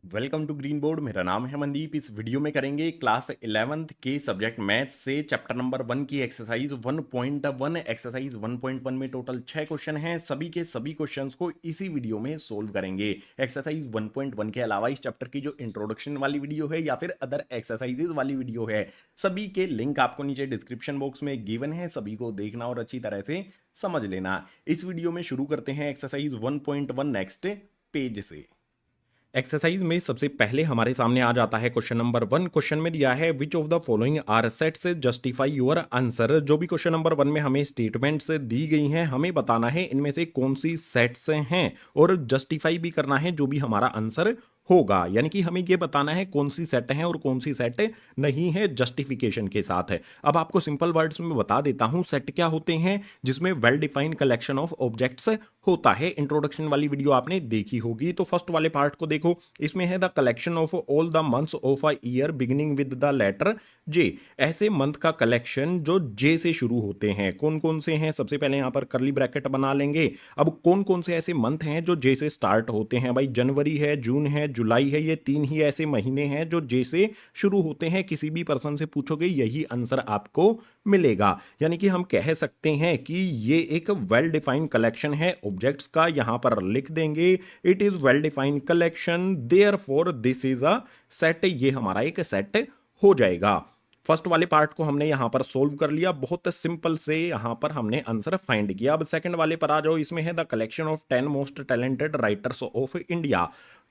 Welcome to green board. मेरा नाम है मनदीप। इस वीडियो में करेंगे क्लास 11th के सब्जेक्ट मैथ्स से चैप्टर नंबर 1 की एक्सरसाइज 1.1। एक्सरसाइज 1.1 में टोटल 6 क्वेश्चन हैं। सभी के सभी क्वेश्चंस को इसी वीडियो में सोल्व करेंगे। एक्सरसाइज 1.1 के अलावा इस चैप्टर की जो इंट्रोडक्शन वाली वीडियो है या फिर अदर एक्सरसाइजेज वाली वीडियो है, सभी के लिंक आपको नीचे डिस्क्रिप्शन बॉक्स में गिवन है। सभी को देखना और अच्छी तरह से समझ लेना। इस वीडियो में शुरू करते हैं एक्सरसाइज 1.1 नेक्स्ट पेज से। एक्सरसाइज में सबसे पहले हमारे सामने आ जाता है क्वेश्चन नंबर 1। क्वेश्चन में दिया है which of the following are sets justify your answer. जो भी क्वेश्चन नंबर 1 में हमें स्टेटमेंट्स दी गई हैं, हमें बताना है इनमें से कौन सी सेट्स हैं और जस्टिफाई भी करना है जो भी हमारा आंसर होगा। यानी कि हमें यह बताना है कौन सी सेट है और कौन सी सेट नहीं है, जस्टिफिकेशन के साथ है। अब आपको सिंपल वर्ड्स में बता देता हूं सेट क्या होते हैं। जिसमें well defined collection of objects होता है। इंट्रोडक्शन वाली वीडियो आपने देखी होगी, तो फर्स्ट वाले पार्ट को देखो। इसमें है the collection of all the months of a year beginning with the letter J. ऐसे मंथ का कलेक्शन जो जे से शुरू होते हैं। कौन कौन से हैं? सबसे पहले यहां पर कर्ली ब्रैकेट बना लेंगे। अब कौन कौन से ऐसे मंथ हैं जो जे से स्टार्ट होते हैं? भाई जनवरी है, जून है, जुलाई है। ये 3 ही ऐसे महीने हैं जो जे से शुरू होते हैं। किसी भी पर्सन से पूछोगे यही आंसर आपको मिलेगा। यानी कि हम कह सकते हैं कि ये एक वेल डिफाइंड कलेक्शन है ऑब्जेक्ट्स का। यहां पर लिख देंगे it is well defined collection, therefore this is a set. ये हमारा एक सेट हो जाएगा। फर्स्ट वाले पार्ट को हमने यहां पर सोल्व कर लिया, बहुत सिंपल से यहां पर हमने आंसर फाइंड किया। अब सेकंड वाले पर आ जाओ। इसमें है the collection of 10 most talented writers of India.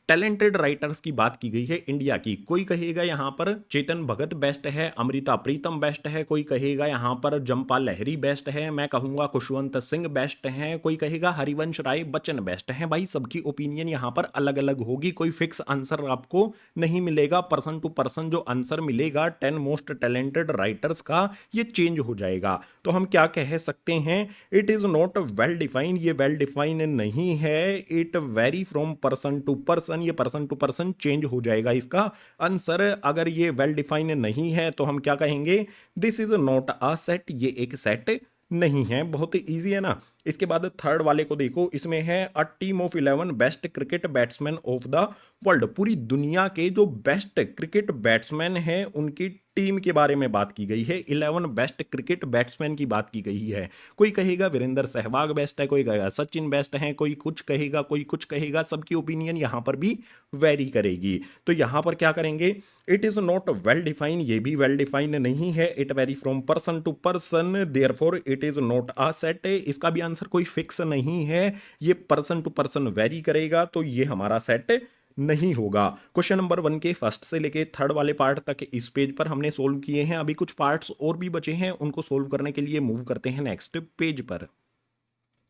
Talented writers की बात की गई है इंडिया की। कोई कहेगा यहां पर चेतन भगत बेस्ट है, अमृता प्रीतम बेस्ट है, कोई कहेगा यहां पर जंपा लहरी बेस्ट है, मैं कहूंगा खुशवंत सिंह बेस्ट है, कोई कहेगा हरिवंश राय बच्चन बेस्ट है। भाई सबकी ओपिनियन यहां पर अलग अलग होगी, कोई फिक्स आंसर आपको नहीं मिलेगा। पर्सन टू पर्सन जो आंसर मिलेगा 10 मोस्ट टैलेंटेड राइटर्स का, ये चेंज हो जाएगा। तो हम क्या कह सकते हैं? It is not well defined. ये वेल डिफाइंड नहीं है। It vary from person to person. ये पर्सन टू पर्सन चेंज हो जाएगा इसका आंसर। अगर ये वेल डिफाइंड नहीं है तो हम क्या कहेंगे? This is not a set. ये एक सेट नहीं है। बहुत इजी है ना। इसके बाद थर्ड वाले को देखो। इसमें है a team of 11 best cricket batsman of the world. पूरी दुनिया के जो बेस्ट क्रिकेट बैट्समैन हैं उनकी टीम के बारे में बात की गई है। 11 बेस्ट क्रिकेट बैट्समैन की बात की गई है। कोई कहेगा वीरेंद्र सहवाग बेस्ट है, कोई कहेगा सचिन बेस्ट है, कोई कुछ कहेगा, कोई कुछ कहेगा। सबकी ओपिनियन यहां पर भी वेरी करेगी। तो यहां पर क्या करेंगे? It is not well defined. ये भी वेल डिफाइंड नहीं है। It vary from person to person, therefore it is not a set. इसका भी आंसर कोई फिक्स नहीं है। ये पर्सन टू पर्सन वेरी करेगा, तो ये हमारा सेट नहीं होगा। क्वेश्चन नंबर 1 के फर्स्ट से लेके थर्ड वाले पार्ट तक इस पेज पर हमने सोल्व किए हैं। अभी कुछ पार्ट्स और भी बचे हैं, उनको सोल्व करने के लिए मूव करते हैं नेक्स्ट पेज पर।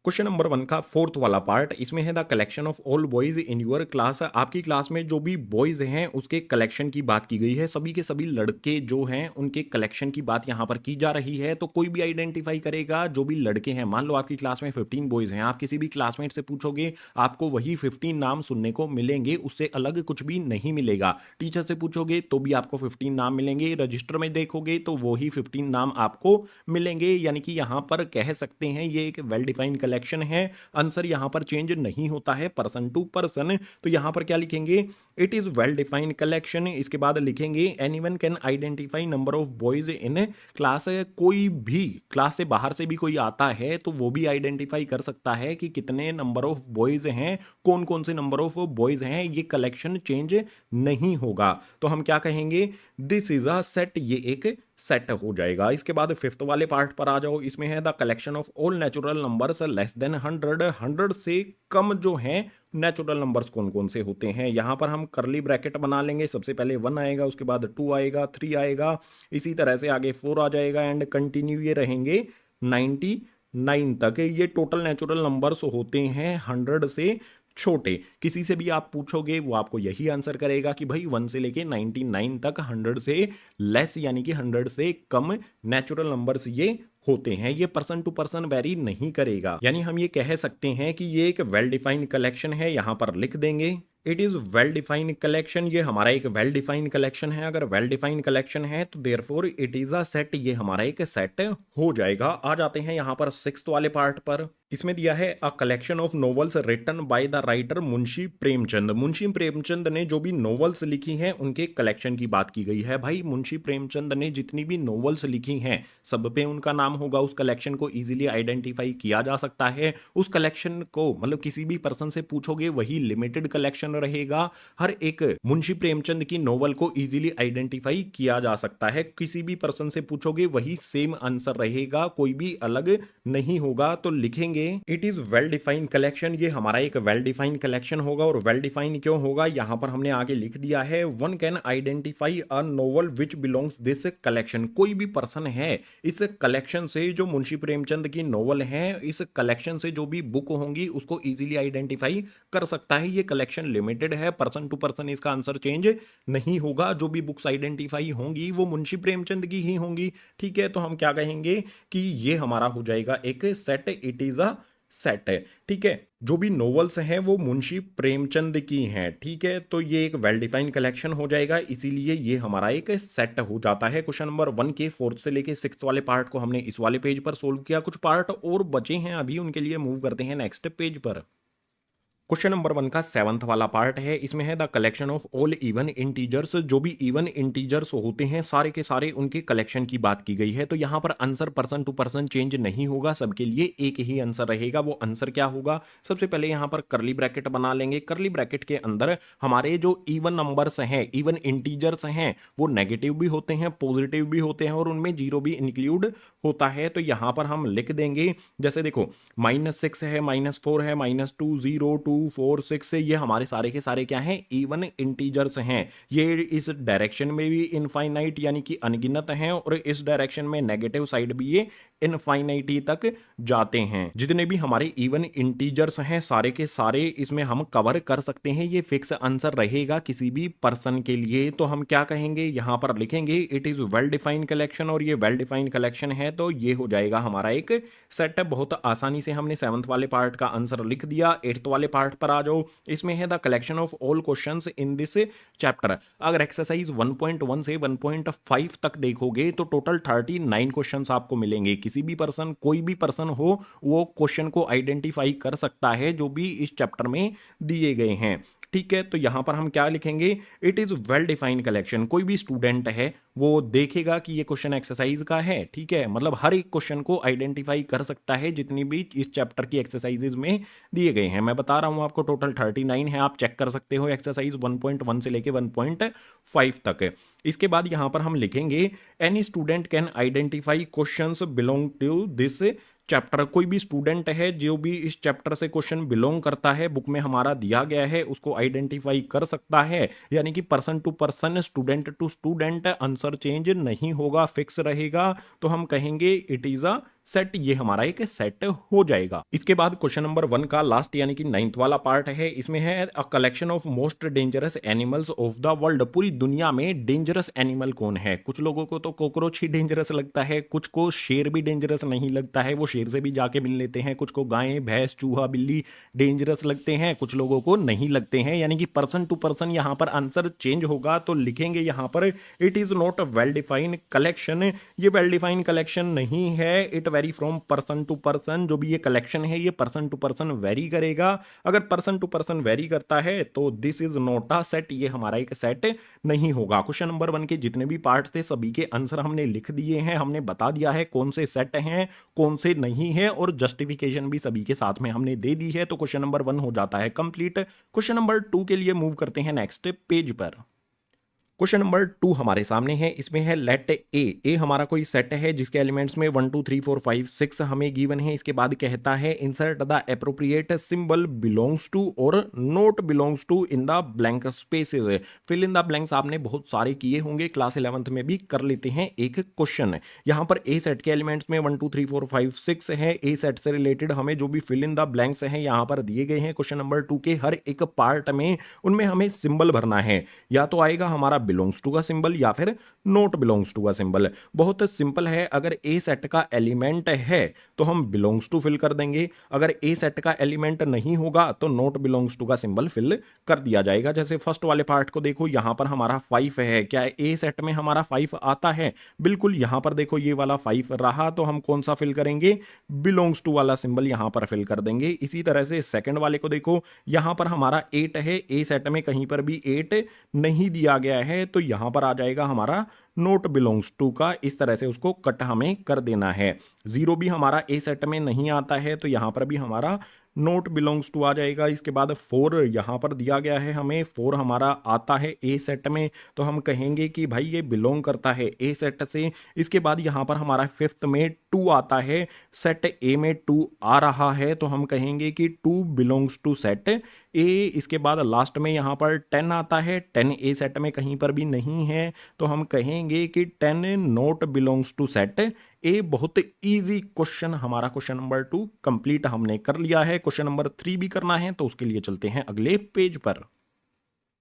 क्वेश्चन नंबर 1 का फोर्थ वाला पार्ट। इसमें है the collection of all boys in your class. आपकी क्लास में जो भी बॉयज हैं उसके कलेक्शन की बात की गई है। सभी के सभी लड़के जो हैं उनके कलेक्शन की बात यहां पर की जा रही है। तो कोई भी आइडेंटिफाई करेगा जो भी लड़के हैं। मान लो आपकी क्लास में 15 बॉयज हैं, आप किसी भी क्लासमेट से पूछोगे आपको वही 15 नाम सुनने को मिलेंगे, उससे अलग कुछ भी नहीं मिलेगा। टीचर से पूछोगे तो भी आपको 15 नाम मिलेंगे, रजिस्टर में देखोगे तो वही 15 नाम आपको मिलेंगे। यानी कि यहां पर कह सकते हैं ये एक वेल डिफाइंड कलेक्शन है। आंसर यहां पर चेंज नहीं होता है पर्सन टू पर्सन। तो यहां पर क्या लिखेंगे? It is well defined collection. इसके बाद लिखेंगे anyone can identify number of boys in class. कोई भी क्लास से बाहर से भी कोई आता है तो वो भी आइडेंटिफाई कर सकता है कि कितने नंबर ऑफ बॉयज हैं, कौन कौन से नंबर ऑफ बॉयज हैं। ये कलेक्शन चेंज नहीं होगा। तो हम क्या कहेंगे? This is a set. ये एक सेट हो जाएगा। इसके बाद फिफ्थ वाले पार्ट पर आ जाओ। इसमें है the collection of all natural numbers less than 100। 100 से कम जो हैं नेचुरल नंबर्स कौन कौन से होते हैं? यहां पर हम कर्ली ब्रैकेट बना लेंगे। सबसे पहले 1 आएगा, उसके बाद 2 आएगा, 3 आएगा, इसी तरह से आगे 4 आ जाएगा एंड कंटिन्यू ये रहेंगे 99 तक। ये टोटल नेचुरल नंबर्स होते हैं 100 से छोटे। किसी से भी आप पूछोगे वो आपको यही आंसर करेगा कि भाई 1 से लेके 99 तक 100 से लेस यानी कि 100 से कम नेचुरल नंबर्स ये होते हैं। ये पर्सन टू पर्सन वेरी नहीं करेगा। यानी हम ये कह सकते हैं कि ये एक वेल डिफाइंड कलेक्शन है। यहां पर लिख देंगे it is well defined collection. ये हमारा एक वेल डिफाइंड कलेक्शन है। अगर वेल डिफाइंड कलेक्शन है तो therefore it is a set. ये हमारा एक सेट हो जाएगा। आ जाते हैं यहां पर सिक्स्थ वाले पार्ट पर। इसमें दिया है a collection of novels written by the writer Munshi Premchand. Munshi Premchand ने जो भी नॉवेल्स लिखी हैं उनके कलेक्शन की बात की गई है। भाई मुंशी प्रेमचंद ने जितनी भी नॉवेल्स लिखी हैं सब पे उनका नाम होगा, उस कलेक्शन को इजीली आइडेंटिफाई किया जा सकता है। उस कलेक्शन को मतलब किसी भी पर्सन से पूछोगे वही लिमिटेड कलेक्शन रहेगा। हर एक मुंशी प्रेमचंद की नॉवल को इजीली आइडेंटिफाई किया जा सकता है। किसी भी पर्सन से पूछोगे वही सेम आंसर रहेगा, कोई भी अलग नहीं होगा। तो लिखेंगे it is well defined collection. ये हमारा एक वेल डिफाइंड कलेक्शन होगा। और वेल डिफाइंड क्यों होगा यहां पर हमने आगे लिख दिया है, one can identify a novel which belongs this collection. कोई भी पर्सन है इस कलेक्शन से, जो मुंशी प्रेमचंद की नोवेल है, इस कलेक्शन से जो भी बुक होंगी उसको इजीली आइडेंटिफाई कर सकता है। ये कलेक्शन लिमिटेड है, पर्सन टू पर्सन इसका आंसर चेंज नहीं होगा। जो भी बुक्स आइडेंटिफाई होंगी वो मुंशी प्रेमचंद की ही होंगी। ठीक है, तो हम क्या कहेंगे कि ये हमारा हो जाएगा एक set, it is a set है। ठीक है, जो भी नॉवेल्स हैं वो मुंशी प्रेमचंद की हैं। ठीक है, तो ये एक वेल डिफाइंड कलेक्शन हो जाएगा, इसीलिए ये हमारा एक सेट हो जाता है। क्वेश्चन नंबर 1 के 4th से लेके 6th वाले पार्ट को हमने इस वाले पेज पर सोल्व किया। कुछ पार्ट और बचे हैं अभी, उनके लिए मूव करते हैं नेक्स्ट पेज पर। क्वेश्चन नंबर 1 का 7th वाला पार्ट है। इसमें है the collection of all even integers. जो भी इवन इंटीजर्स होते हैं सारे के सारे उनके कलेक्शन की बात की गई है। तो यहां पर answer person to person change नहीं होगा, सबके लिए एक ही आंसर रहेगा। वो आंसर क्या होगा, सबसे पहले यहां पर करली ब्रैकेट बना लेंगे। करली ब्रैकेट के अंदर हमारे जो इवन नंबर्स हैं, इवन इंटीजर्स हैं, वो नेगेटिव भी होते हैं, पॉजिटिव भी होते हैं और उनमें जीरो भी इंक्लूड होता है। तो यहां पर हम लिख देंगे, जैसे देखो -6 है, -4 है, -2, 0, 2, 4, 6 से ये हमारे सारे के सारे क्या हैं, इवन इंटीजर्स हैं। ये इस डायरेक्शन में भी इनफाइनाइट यानी कि अनगिनत हैं और इस डायरेक्शन में नेगेटिव साइड भी ये इनफाइनाइटी तक जाते हैं। जितने भी हमारे इवन इंटीजर्स हैं सारे के सारे इसमें हम कवर कर सकते हैं। ये फिक्स आंसर रहेगा किसी भी पर्सन के लिए। तो हम क्या कहेंगे, यहां पर लिखेंगे it is well defined collection. और ये वेल डिफाइंड कलेक्शन है तो ये हो जाएगा हमारा एक सेट। बहुत आसानी से हमने 7th वाले पार्ट का आंसर लिख दिया। 8th वाले पार्ट पर आ जाओ। इसमें है the collection of all questions in this chapter. अगर एक्सरसाइज 1.1 से 1.5 तक देखोगे तो टोटल 39 क्वेश्चंस आपको मिलेंगे। किसी भी पर्सन, कोई भी पर्सन हो, वो क्वेश्चन को आइडेंटिफाई कर सकता है जो भी इस चैप्टर में दिए गए हैं। ठीक है, तो यहां पर हम क्या लिखेंगे, it is well defined collection. कोई भी स्टूडेंट है वो देखेगा कि ये क्वेश्चन एक्सरसाइज का है। ठीक है, मतलब हर एक क्वेश्चन को आइडेंटिफाई कर सकता है जितनी भी इस चैप्टर की एक्सरसाइजेज में दिए गए हैं। मैं बता रहा हूं आपको टोटल 39 है, आप चेक कर सकते हो एक्सरसाइज 1.1 से लेके 1.5 तक। इसके बाद यहां पर हम लिखेंगे any student can identify questions belong to this chapter. कोई भी स्टूडेंट है जो भी इस चैप्टर से क्वेश्चन बिलोंग करता है, बुक में हमारा दिया गया है, उसको आइडेंटिफाई कर सकता है। यानी कि person to person, student to student answer change नहीं होगा, फिक्स रहेगा। तो हम कहेंगे इट इज अ सेट। ये हमारा एक सेट हो जाएगा। इसके बाद क्वेश्चन नंबर 1 का लास्ट यानी कि 9th वाला पार्ट है। इसमें है a collection of most dangerous animals of the world. पूरी दुनिया में डेंजरस एनिमल कौन है। कुछ लोगों को तो कॉकरोच ही डेंजरस लगता है, कुछ को शेर भी डेंजरस नहीं लगता है, वो शेर से भी जाके मिल लेते हैं। कुछ को गाय, भैंस, चूहा, बिल्ली डेंजरस लगते हैं, कुछ लोगों को नहीं लगते हैं। यानी कि पर्सन टू पर्सन यहाँ पर आंसर चेंज होगा। तो लिखेंगे यहाँ पर it is not a well defined collection. ये वेल डिफाइंड कलेक्शन नहीं है, it vary from person to person. जो भी ये कलेक्शन है ये पर्सन टू पर्सन वेरी करेगा। अगर पर्सन टू पर्सन वेरी करता है तो this is not a set, ये हमारा एक सेट नहीं होगा। क्वेश्चन नंबर 1 के जितने भी पार्ट थे सभी के आंसर हमने लिख दिए हैं। हमने बता दिया है कौन से सेट हैं कौन से नहीं है और जस्टिफिकेशन भी सभी के साथ में हमने दे दी है। तो क्वेश्चन नंबर 1 हो जाता है कंप्लीट। क्वेश्चन नंबर 2 के लिए मूव करते हैं नेक्स्ट पेज पर। क्वेश्चन नंबर 2 हमारे सामने है। इसमें है लेट ए हमारा कोई सेट है जिसके एलिमेंट्स में 1 2 3 4 5 6 हमें गिवन है। इसके बाद कहता है insert the appropriate symbol belongs to और not belongs to in the blank spaces. Fill in the blanks आपने बहुत सारे किए होंगे, क्लास 11th में भी कर लेते हैं एक क्वेश्चन। यहाँ पर ए सेट के एलिमेंट्स में 1 2 3 4 5 6 है। ए सेट से रिलेटेड हमें जो भी फिल इन द ब्लैंक्स हैं यहाँ पर दिए गए हैं। क्वेश्चन नंबर 2 के हर एक पार्ट में उनमें हमें सिंबल भरना है। या तो आएगा हमारा बिलोंग्स टू का सिंबल या फिर नॉट बिलोंग्स टू का सिंबल। बहुत सिंपल है, अगर ए सेट का एलिमेंट है तो हम बिलोंग्स टू फिल कर देंगे, अगर ए सेट का एलिमेंट नहीं होगा तो नॉट बिलोंग्स टू का सिंबल फिल कर दिया जाएगा। जैसे फर्स्ट वाले पार्ट को देखो, यहां पर हमारा 5 है, क्या ए सेट में हमारा 5 आता है? बिल्कुल, यहां पर देखो ये वाला 5 रहा, तो हम कौन सा फिल करेंगे? बिलोंग्स टू वाला सिंबल यहां पर फिल कर देंगे। इसी तरह से सेकंड वाले को देखो, यहां पर हमारा 8 है, ए सेट में कहीं पर भी 8 नहीं दिया गया है, तो यहां पर आ जाएगा हमारा नोट बिलोंग्स टू का। इस तरह से उसको कट हमें कर देना है। 0 भी हमारा ए सेट में नहीं आता है, तो यहां पर भी हमारा नोट बिलोंग्स टू आ जाएगा। इसके बाद 4 यहां पर दिया गया है हमें, 4 हमारा आता है ए सेट में, तो हम कहेंगे कि भाई ये बिलोंग करता है ए सेट से। इसके बाद यहां पर हमारा 5th में 2 आता है, सेट ए में 2 आ रहा है, तो हम कहेंगे कि 2 बिलोंग्स टू सेट ए। इसके बाद लास्ट में यहां पर 10 आता है, 10 ए सेट में कहीं पर भी नहीं है, तो हम कहेंगे कि 10 not belongs to set A. बहुत इजी क्वेश्चन, हमारा क्वेश्चन नंबर 2 कंप्लीट हमने कर लिया है। क्वेश्चन नंबर 3 भी करना है, तो उसके लिए चलते हैं अगले पेज पर।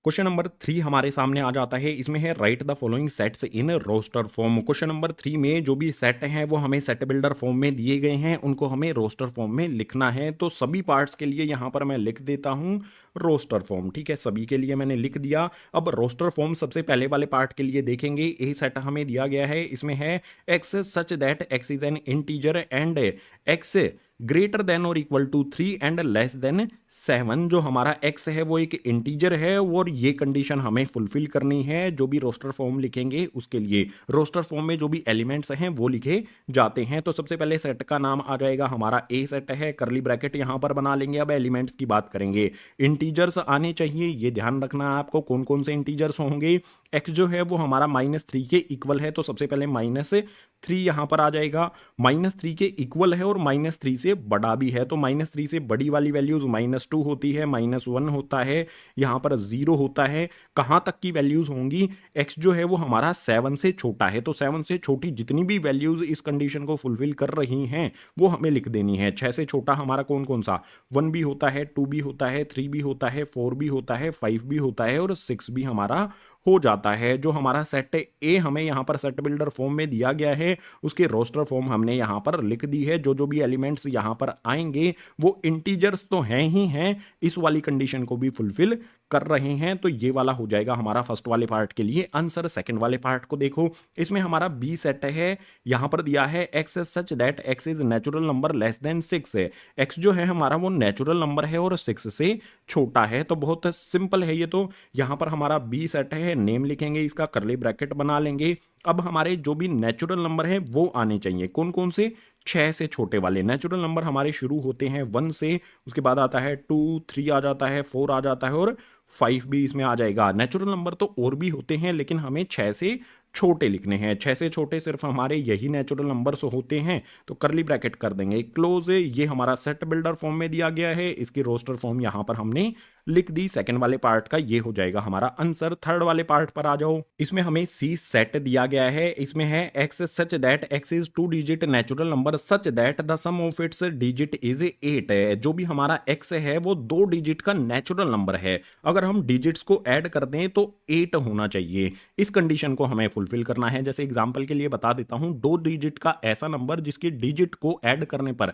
क्वेश्चन नंबर 3 हमारे सामने आ जाता है, इसमें है write the following sets in roster form. Question number 3 में जो भी सेट हैं वो हमें सेट बिल्डर फॉर्म में दिए गए हैं, उनको हमें रोस्टर फॉर्म में लिखना है। तो सभी पार्ट्स के लिए यहां पर मैं लिख देता हूं रोस्टर फॉर्म। ठीक है, सभी के लिए मैंने लिख दिया। अब रोस्टर फॉर्म सबसे पहले वाले पार्ट के लिए देखेंगे। ए सेट हमें दिया गया है, इसमें है x such that x is an integer and x greater than और equal to 3 and less than 7। जो हमारा x है वो एक इंटीजर है, और ये कंडीशन हमें फुलफिल करनी है। जो भी रोस्टर फॉर्म लिखेंगे उसके लिए रोस्टर फॉर्म में जो भी एलिमेंट्स हैं वो लिखे जाते हैं। तो सबसे पहले सेट का नाम आ जाएगा हमारा ए सेट है, करली ब्रैकेट यहां पर बना लेंगे। अब एलिमेंट्स की बात करेंगे, इंटीजर्स आने चाहिए, ये ध्यान रखना है आपको कौन कौन से इंटीजर्स होंगे। x जो है वो हमारा -3 के इक्वल है, तो सबसे पहले -3 यहां पर आ जाएगा। -3 के इक्वल है और -3 से बड़ा भी है, तो -3 से बड़ी वाली वैल्यूज -2 होती है, -1 होता है, यहां पर 0 होता है। कहां तक की वैल्यूज होंगी? x जो है वो हमारा 7 से छोटा है, तो 7 से छोटी जितनी भी वैल्यूज इस कंडीशन को फुलफिल कर रही हैं वो हमें लिख देनी है। 6 से छोटा हमारा कौन कौन सा? 1 भी होता है, 2 भी होता है, 3 भी होता है, 4 भी होता है, 5 भी होता है और 6 भी हमारा हो जाता है। जो हमारा सेट ए हमें यहाँ पर सेट बिल्डर फॉर्म में दिया गया है, उसके रोस्टर फॉर्म हमने यहाँ पर लिख दी है। जो जो भी एलिमेंट्स यहाँ पर आएंगे वो इंटीजर्स तो हैं ही हैं, इस वाली कंडीशन को भी फुलफिल कर रहे हैं। तो ये वाला हो जाएगा हमारा फर्स्ट वाले पार्ट के लिए आंसर। सेकंड वाले पार्ट को देखो, इसमें हमारा बी सेट है, यहां पर दिया है x such that x is natural number less then 6 है। एक्स जो है हमारा वो नेचुरल नंबर है और 6 से छोटा है, तो बहुत सिंपल है ये। तो यहां पर हमारा बी सेट है, नेम लिखेंगे, इसका करली ब्रैकेट बना लेंगे। अब हमारे जो भी नेचुरल नंबर है वो आने चाहिए, कौन कौन से? 6 से छोटे वाले नेचुरल नंबर हमारे शुरू होते हैं 1 से, उसके बाद आता है 2, 3 आ जाता है, 4 आ जाता है और 5 भी इसमें आ जाएगा। नेचुरल नंबर तो और भी होते हैं, लेकिन हमें 6 से छोटे लिखने हैं। 6 से छोटे सिर्फ हमारे यही नेचुरल नंबर्स होते हैं, तो करली ब्रैकेट कर देंगे क्लोज। ये हमारा सेट बिल्डर फॉर्म में दिया गया है, इसकी रोस्टर फॉर्म यहां पर हमने लिख दी। सेकंड वाले पार्ट का ये हो जाएगा हमारा आंसर। थर्ड वाले पार्ट पर आ जाओ, इसमें हमें सी सेट दिया गया है, इसमें है x such that x is 2 digit natural number such that the sum of its digit is 8 है। जो भी हमारा एक्स है वो 2 डिजिट का नेचुरल नंबर है, अगर हम डिजिट्स को ऐड कर दें तो 8 होना चाहिए। इस कंडीशन को हमें फुलफिल करना है। जैसे एग्जांपल के लिए बता देता हूं, 2 डिजिट का ऐसा नंबर जिसकी डिजिट को ऐड करने पर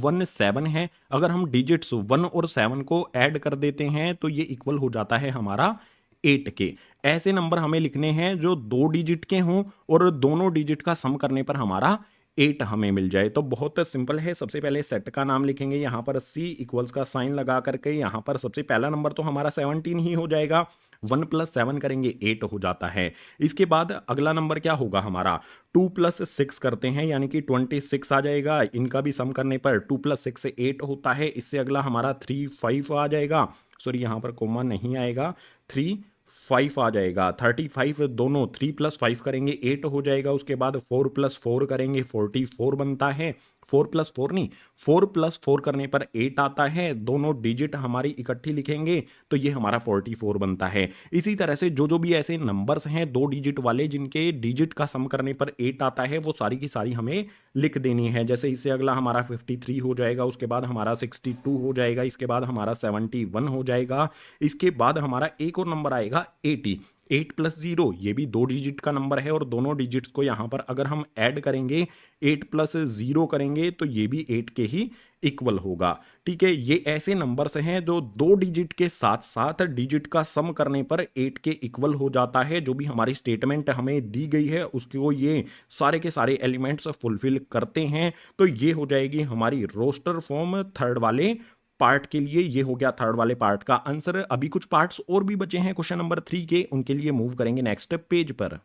1 7 है, अगर हम डिजिट्स 1 और 7 को ऐड कर देते हैं तो ये इक्वल हो जाता है हमारा 8 के। ऐसे नंबर हमें लिखने हैं जो 2 डिजिट के हों और दोनों डिजिट का सम करने पर हमारा 8 हमें मिल जाए। तो बहुत सिंपल है, सबसे पहले सेट का नाम लिखेंगे, यहां पर सी इक्वल्स का साइन लगा करके यहां पर सबसे पहला नंबर तो हमारा 17 ही हो जाएगा, 1 + 7 करेंगे 8 हो जाता है। इसके बाद अगला नंबर क्या होगा हमारा? 2 + 6 करते हैं, यानी कि 26 आ जाएगा। इनका भी सम करने पर 2 + 6 से 8 होता है। इससे अगला हमारा 3 5 आ जाएगा, सॉरी यहां पर कोमा नहीं आएगा, 3 5 आ जाएगा। 35 दोनों 3 + 5 करेंगे 8 हो जाएगा। उसके बाद 4 + 4 करेंगे 44 बनता है। 4 + 4 नहीं, 4 + 4 करने पर 8 आता है। दोनों डिजिट हमारी इकट्ठी लिखेंगे तो ये हमारा 44 बनता है। इसी तरह से जो जो भी ऐसे नंबर्स हैं 2 डिजिट वाले जिनके डिजिट का सम करने पर 8 आता है, वो सारी की सारी हमें लिख देनी है। जैसे इससे अगला हमारा 53 हो जाएगा, उसके बाद हमारा 62 हो जाएगा, इसके बाद हमारा 71 हो जाएगा, इसके बाद हमारा एक और नंबर आएगा 80। 8 प्लस 0 ये भी 2 डिजिट का नंबर है और दोनों डिजिट्स को यहाँ पर अगर हम ऐड करेंगे 8 प्लस 0 करेंगे तो ये भी 8 के ही इक्वल होगा। ठीक है, ये ऐसे नंबर्स हैं जो 2 डिजिट के साथ साथ डिजिट का सम करने पर 8 के इक्वल हो जाता है। जो भी हमारी स्टेटमेंट हमें दी गई है उसको ये सारे के सारे एलिमेंट्स फुलफिल करते हैं। तो ये हो जाएगी हमारी रोस्टर फॉर्म थर्ड वाले पार्ट के लिए। ये हो गया थर्ड वाले पार्ट का आंसर। अभी कुछ पार्ट्स और भी बचे हैं क्वेश्चन नंबर 3 के, उनके लिए मूव करेंगे नेक्स्ट पेज पर।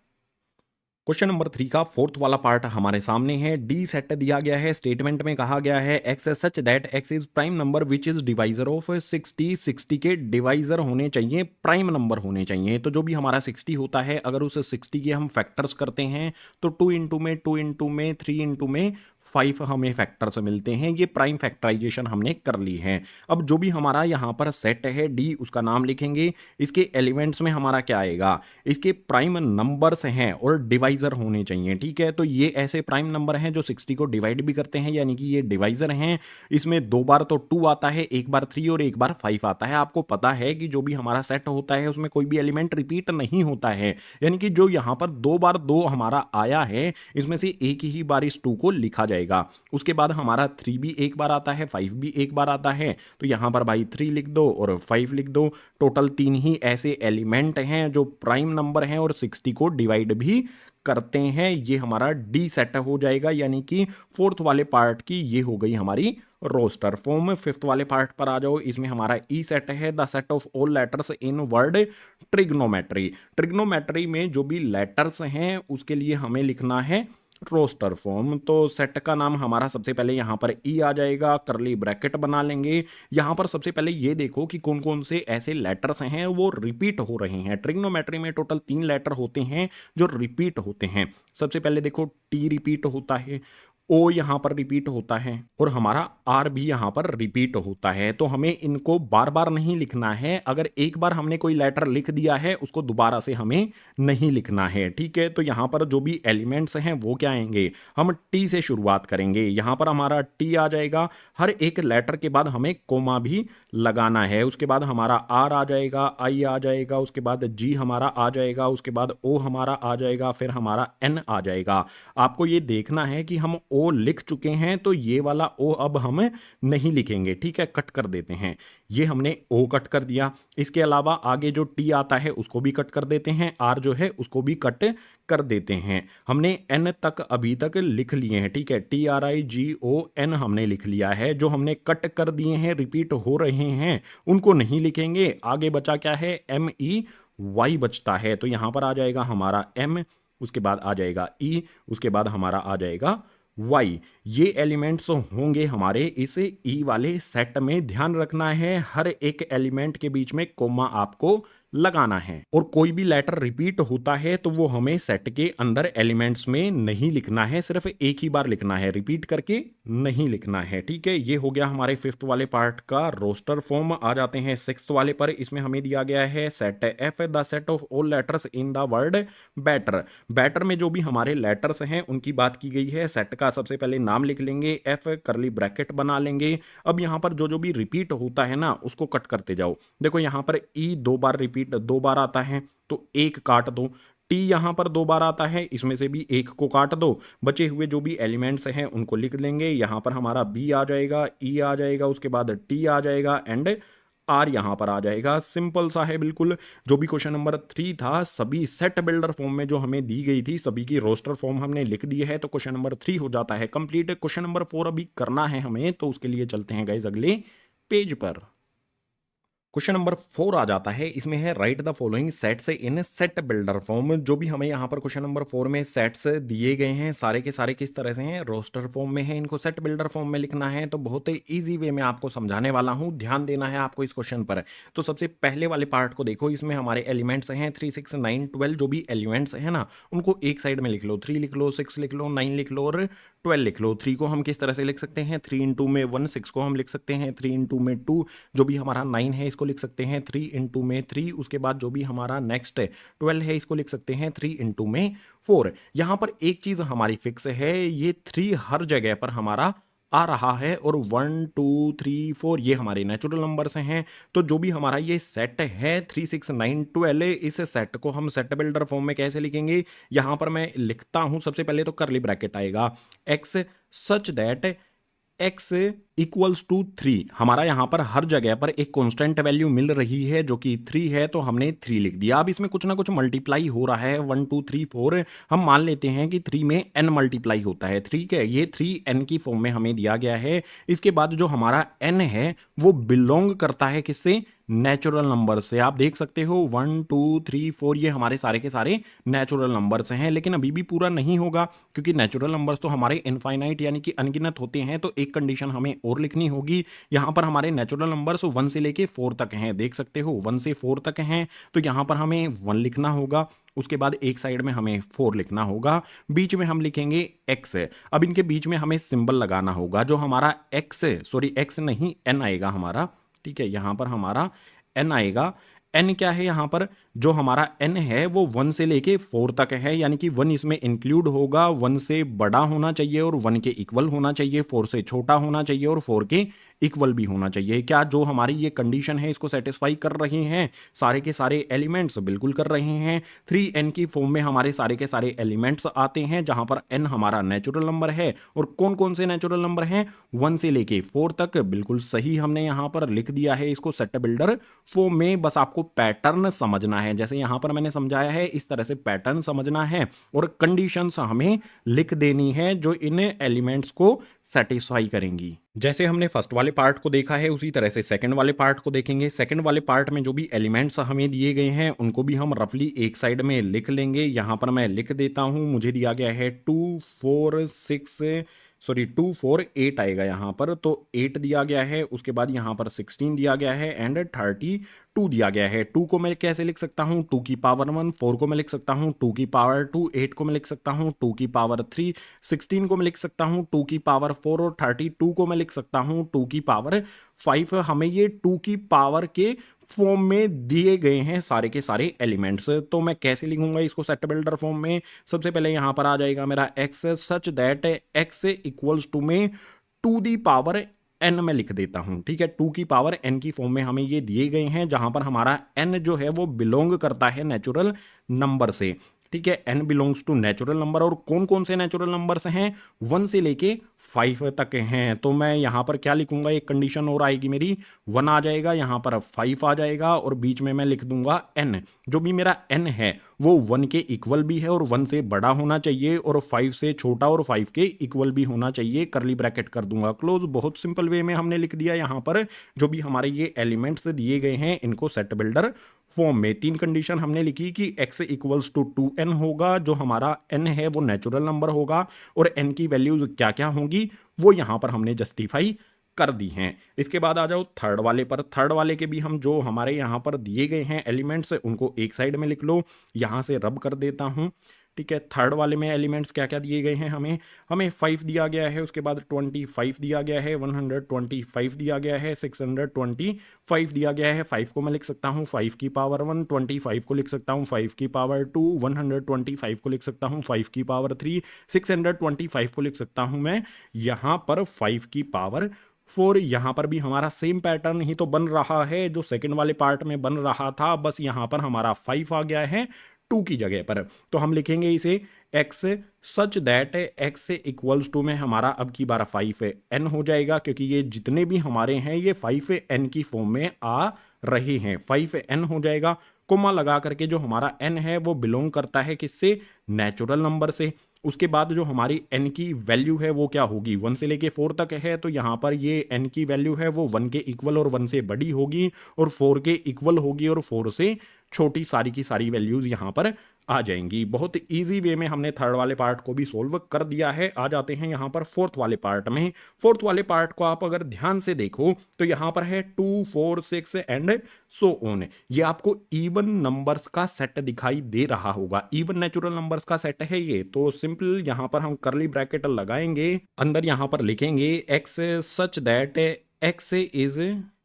क्वेश्चन नंबर 3 का फोर्थ वाला पार्ट हमारे सामने है। डी सेट दिया गया है, स्टेटमेंट में कहा गया है x such that x is prime number which is divisor of 60। 60 के डिवाइजर होने चाहिए, प्राइम नंबर होने चाहिए। तो जो भी हमारा 60 होता है अगर उस 60 के हम फैक्टर्स करते हैं तो 2 इंटू में 2 इंटू में 3 इंटू में 5 हमें फैक्टर्स मिलते हैं। ये प्राइम फैक्टराइजेशन हमने कर ली है। अब जो भी हमारा यहाँ पर सेट है डी, उसका नाम लिखेंगे। इसके एलिमेंट्स में हमारा क्या आएगा, इसके प्राइम नंबर्स हैं और डिवाइजर होने चाहिए। ठीक है, तो ये ऐसे प्राइम नंबर हैं जो 60 को डिवाइड भी करते हैं, यानी कि ये डिवाइजर हैं। इसमें 2 बार तो 2 आता है, 1 बार 3 और 1 बार 5 आता है। आपको पता है कि जो भी हमारा सेट होता है उसमें कोई भी एलिमेंट रिपीट नहीं होता है, यानी कि जो यहाँ पर 2 बार 2 हमारा आया है इसमें से एक ही बार इस 2 को लिखा जाएगा। उसके बाद हमारा 3 भी एक बार आता है, 5 भी एक बार आता है। तो यहां पर भाई 3 लिख दो और 5 लिख दो। टोटल 3 ही ऐसे एलिमेंट हैं जो प्राइम नंबर हैं और 60 को डिवाइड भी करते हैं। ये हमारा डी सेट हो जाएगा, यानी कि फोर्थ वाले पार्ट की ये हो गई हमारी रोस्टर फॉर्म। फिफ्थ वाले पार्ट पर आ जाओ, इसमें हमारा ई सेट है, the set of all letters in word trigonometry. Trigonometry में जो भी लेटर्स हैं उसके लिए हमें लिखना है रोस्टर फॉर्म। तो सेट का नाम हमारा सबसे पहले यहां पर ई आ जाएगा, करली ब्रैकेट बना लेंगे। यहां पर सबसे पहले ये देखो कि कौन कौन से ऐसे लेटर्स हैं वो रिपीट हो रहे हैं। ट्रिग्नोमेट्री में टोटल 3 लेटर होते हैं जो रिपीट होते हैं। सबसे पहले देखो टी रिपीट होता है, ओ यहां पर रिपीट होता है और हमारा आर भी यहां पर रिपीट होता है। तो हमें इनको बार बार नहीं लिखना है। अगर एक बार हमने कोई लेटर लिख दिया है उसको दोबारा से हमें नहीं लिखना है। ठीक है, तो यहां पर जो भी एलिमेंट्स हैं वो क्या आएंगे, हम टी से शुरुआत करेंगे। यहां पर हमारा टी आ जाएगा, हर एक लेटर के बाद हमें कोमा भी लगाना है। उसके बाद हमारा आर आ जाएगा, आई आ जाएगा, उसके बाद जी हमारा आ जाएगा, उसके बाद ओ हमारा आ जाएगा, फिर हमारा एन आ जाएगा। आपको ये देखना है कि हम ओ लिख चुके हैं तो ये वाला ओ अब हम नहीं लिखेंगे। ठीक है, कट कर देते हैं। ये हमने ओ कट कर दिया। इसके अलावा आगे जो टी आता है उसको भी कट कर देते हैं, आर जो है उसको भी कट कर देते हैं। हमने एन तक अभी तक लिख लिए हैं। ठीक है, T R I G O N हमने लिख लिया है। जो हमने कट कर दिए हैं, रिपीट हो रहे हैं, उनको नहीं लिखेंगे। आगे बचा क्या है, एम ई वाई बचता है। तो यहां पर आ जाएगा हमारा एम, उसके बाद आ जाएगा ई, उसके बाद हमारा आ जाएगा वाई। ये एलिमेंट्स होंगे हमारे इस ई वाले सेट में। ध्यान रखना है हर एक एलिमेंट के बीच में कोमा आपको लगाना है। और कोई भी लेटर रिपीट होता है तो वो हमें सेट के अंदर एलिमेंट्स में नहीं लिखना है, सिर्फ एक ही बार लिखना है, रिपीट करके नहीं लिखना है। ठीक है, ये हो गया हमारे फिफ्थ वाले पार्ट का रोस्टर फॉर्म। आ जाते हैं सिक्स्थ वाले पर। इसमें हमें दिया गया है set F, the set of all letters in the word better. Better में जो भी हमारे लेटर्स हैं उनकी बात की गई है। सेट का सबसे पहले नाम लिख लेंगे, एफ करली ब्रैकेट बना लेंगे। अब यहां पर जो जो भी रिपीट होता है ना उसको कट करते जाओ। देखो यहां पर ई 2 बार रिपीट 2 बार आता है तो एक काट दो। टी यहां पर 2 बार आता है, इसमें से भी एक को काट दो। बचे हुए जो भी एलिमेंट्स हैं उनको लिख लेंगे। यहां पर हमारा बी आ जाएगा, ई आ जाएगा, उसके बाद टी आ जाएगा एंड आर यहां पर आ जाएगा। सिंपल सा है बिल्कुल। जो भी क्वेश्चन नंबर 3 था सभी सेट बिल्डर फॉर्म में जो हमें दी गई थी सभी की रोस्टर फॉर्म हमने लिख दी है। तो क्वेश्चन नंबर 3 हो जाता है कंप्लीट। क्वेश्चन नंबर 4 अभी करना है हमें, तो उसके लिए चलते हैं गाइस अगले पेज पर। क्वेश्चन नंबर 4 आ जाता है, इसमें है write the following sets in set builder form. जो भी हमें यहाँ पर क्वेश्चन नंबर 4 में सेट्स दिए गए हैं सारे के सारे किस तरह से हैं, रोस्टर फॉर्म में है। इनको सेट बिल्डर फॉर्म में लिखना है। तो बहुत ही ईजी वे में आपको समझाने वाला हूँ, ध्यान देना है आपको इस क्वेश्चन पर। तो सबसे पहले वाले पार्ट को देखो, इसमें हमारे एलिमेंट्स हैं 3, 6, 9, 12। जो भी एलिमेंट्स हैं ना उनको एक साइड में लिख लो। 3 लिख लो, 6 लिख लो, 9 लिख लो और 12 लिख लो। 3 को हम किस तरह से लिख सकते हैं, 3 इंटू में 1। 6 को हम लिख सकते हैं 3 इंटू में 2। जो भी हमारा 9 है इसको लिख सकते हैं 3 इंटू में 3। उसके बाद जो भी हमारा नेक्स्ट 12 है इसको लिख सकते हैं 3 इंटू में 4। यहां पर एक चीज हमारी फिक्स है, ये 3 हर जगह पर हमारा आ रहा है और 1 2 3 4 ये हमारे नेचुरल नंबर्स हैं। तो जो भी हमारा ये सेट है 3 6 9 12, इस सेट को हम सेट बिल्डर फॉर्म में कैसे लिखेंगे, यहां पर मैं लिखता हूं। सबसे पहले तो करली ब्रैकेट आएगा, x such that x equals to 3। हमारा यहां पर हर जगह पर एक कांस्टेंट वैल्यू मिल रही है जो कि 3 है, तो हमने 3 लिख दिया। अब इसमें कुछ ना कुछ मल्टीप्लाई हो रहा है, 1 2 3 4। हम मान लेते हैं कि 3 में n मल्टीप्लाई होता है, ठीक है। ये 3n की फॉर्म में हमें दिया गया है। इसके बाद जो हमारा n है वो बिलोंग करता है किससे, नेचुरल नंबर से। आप देख सकते हो 1 2 3 4 ये हमारे सारे के सारे नेचुरल नंबर्स हैं। लेकिन अभी भी पूरा नहीं होगा, क्योंकि नेचुरल नंबर्स तो हमारे इनफाइनाइट यानी कि अनगिनत होते हैं। तो एक कंडीशन हमें और लिखनी होगी। यहां पर हमारे नेचुरल नंबर्स 1 से लेके 4 तक हैं, देख सकते हो 1 से 4 तक हैं। तो यहां पर हमें 1 लिखना होगा, उसके बाद एक साइड में हमें 4 लिखना होगा, बीच में हम लिखेंगे x। अब इनके बीच में हमें सिंबल लगाना होगा। जो हमारा x नहीं n आएगा हमारा, ठीक है। यहां पर हमारा n आएगा। n क्या है यहां पर, जो हमारा n है वो 1 से लेके 4 तक है, यानी कि 1 इसमें इंक्लूड होगा। 1 से बड़ा होना चाहिए और 1 के इक्वल होना चाहिए, 4 से छोटा होना चाहिए और 4 के इक्वल भी होना चाहिए। क्या जो हमारी ये कंडीशन है इसको सेटिस्फाई कर रहे हैं सारे के सारे एलिमेंट्स? बिल्कुल कर रहे हैं। 3n की फॉर्म में हमारे सारे के सारे एलिमेंट्स आते हैं, जहां पर n हमारा नेचुरल नंबर है। और कौन कौन से नेचुरल नंबर हैं, 1 से लेके 4 तक। बिल्कुल सही हमने यहां पर लिख दिया है इसको सेट बिल्डर फॉर्म में। बस आपको पैटर्न समझना है, जैसे यहां पर मैंने समझाया है इस तरह से पैटर्न समझना है और कंडीशंस हमें लिख देनी है जो इन एलिमेंट्स को सेटिस्फाई करेंगी। जैसे हमने फर्स्ट वाले पार्ट को देखा है उसी तरह से सेकंड वाले पार्ट को देखेंगे। सेकंड वाले पार्ट में जो भी एलिमेंट्स हमें दिए गए हैं उनको भी हम रफली एक साइड में लिख लेंगे। यहां पर मैं लिख देता हूं, मुझे दिया गया है 2 4 8 आएगा यहाँ पर। तो 8 दिया गया है, उसके बाद यहाँ पर 16 दिया गया है एंड 32 दिया गया है। 2 को मैं कैसे लिख सकता हूँ, 2 की पावर 1। 4 को मैं लिख सकता हूँ 2 की पावर 2। 8 को मैं लिख सकता हूँ 2 की पावर 3। 16 को मैं लिख सकता हूँ 2 की पावर 4 और 32 को मैं लिख सकता हूँ 2 की पावर 5। हमें ये 2 की पावर के फॉर्म में दिए गए हैं सारे के सारे एलिमेंट्स। तो मैं कैसे लिखूंगा इसको सेट बिल्डर फॉर्म में, सबसे पहले यहां पर आ जाएगा मेरा x such that x equals to में 2 दी पावर n में लिख देता हूं, ठीक है। 2 की पावर n की फॉर्म में हमें ये दिए गए हैं, जहां पर हमारा n जो है वो बिलोंग करता है नेचुरल नंबर से, ठीक है। n belongs to natural number. और कौन कौन से नेचुरल नंबर्स हैं, 1 से लेके 5 तक हैं। तो मैं यहां पर क्या लिखूंगा, एक कंडीशन और आएगी मेरी, 1 आ जाएगा, यहां पर 5 आ जाएगा और बीच में मैं लिख दूंगा n। जो भी मेरा n है वो 1 के इक्वल भी है और 1 से बड़ा होना चाहिए और 5 से छोटा और 5 के इक्वल भी होना चाहिए। करली ब्रैकेट कर दूंगा क्लोज। बहुत सिंपल वे में हमने लिख दिया। यहां पर जो भी हमारे ये एलिमेंट्स दिए गए हैं इनको सेट बिल्डर फॉर्म में 3 कंडीशन हमने लिखी कि x इक्वल्स टू 2n होगा, जो हमारा n है वो नेचुरल नंबर होगा और n की वैल्यूज क्या क्या होंगी वो यहां पर हमने जस्टिफाई कर दी हैं। इसके बाद आ जाओ थर्ड वाले पर। थर्ड वाले के भी हम जो हमारे यहां पर दिए गए हैं एलिमेंट्स उनको एक साइड में लिख लो, यहां से रब कर देता हूं, ठीक है। थर्ड वाले में एलिमेंट्स क्या क्या दिए गए हैं, हमें 5 दिया गया है, उसके बाद 25 दिया गया है, 125 दिया गया है, 625 दिया गया है। 5 को मैं लिख सकता हूँ 5 की पावर 1, 25 को लिख सकता हूँ 5 की पावर 2, 125 को लिख सकता हूँ 5 की पावर 3, 625 को लिख सकता हूँ मैं यहाँ पर 5 की पावर 4। यहां पर भी हमारा सेम पैटर्न ही तो बन रहा है जो सेकंड वाले पार्ट में बन रहा था, बस यहां पर हमारा 5 आ गया है 2 की जगह पर। तो हम लिखेंगे इसे x such that x equals to में हमारा अब की बार 5n हो जाएगा, क्योंकि ये जितने भी हमारे हैं ये 5n की फॉर्म में आ रहे हैं। 5n हो जाएगा, कोमा लगा करके जो हमारा n है वो बिलोंग करता है किससे, नेचुरल नंबर से। उसके बाद जो हमारी n की वैल्यू है वो क्या होगी, 1 से लेके 4 तक है, तो यहां पर ये n की वैल्यू है वो 1 के इक्वल और 1 से बड़ी होगी और 4 के इक्वल होगी और 4 से छोटी सारी की सारी वैल्यूज यहां पर आ जाएंगी। बहुत इजी वे में हमने थर्ड वाले पार्ट को भी सोल्व कर दिया है। आ जाते हैं यहां पर फोर्थ वाले पार्ट में। फोर्थ वाले पार्ट को आप अगर ध्यान से देखो तो यहां पर है 2 4 6 एंड सो ऑन। ये आपको इवन नंबर्स का सेट दिखाई दे रहा होगा, इवन नेचुरल नंबर्स का सेट है ये। तो सिंपल यहां पर हम करली ब्रैकेट लगाएंगे, अंदर यहां पर लिखेंगे x such that x is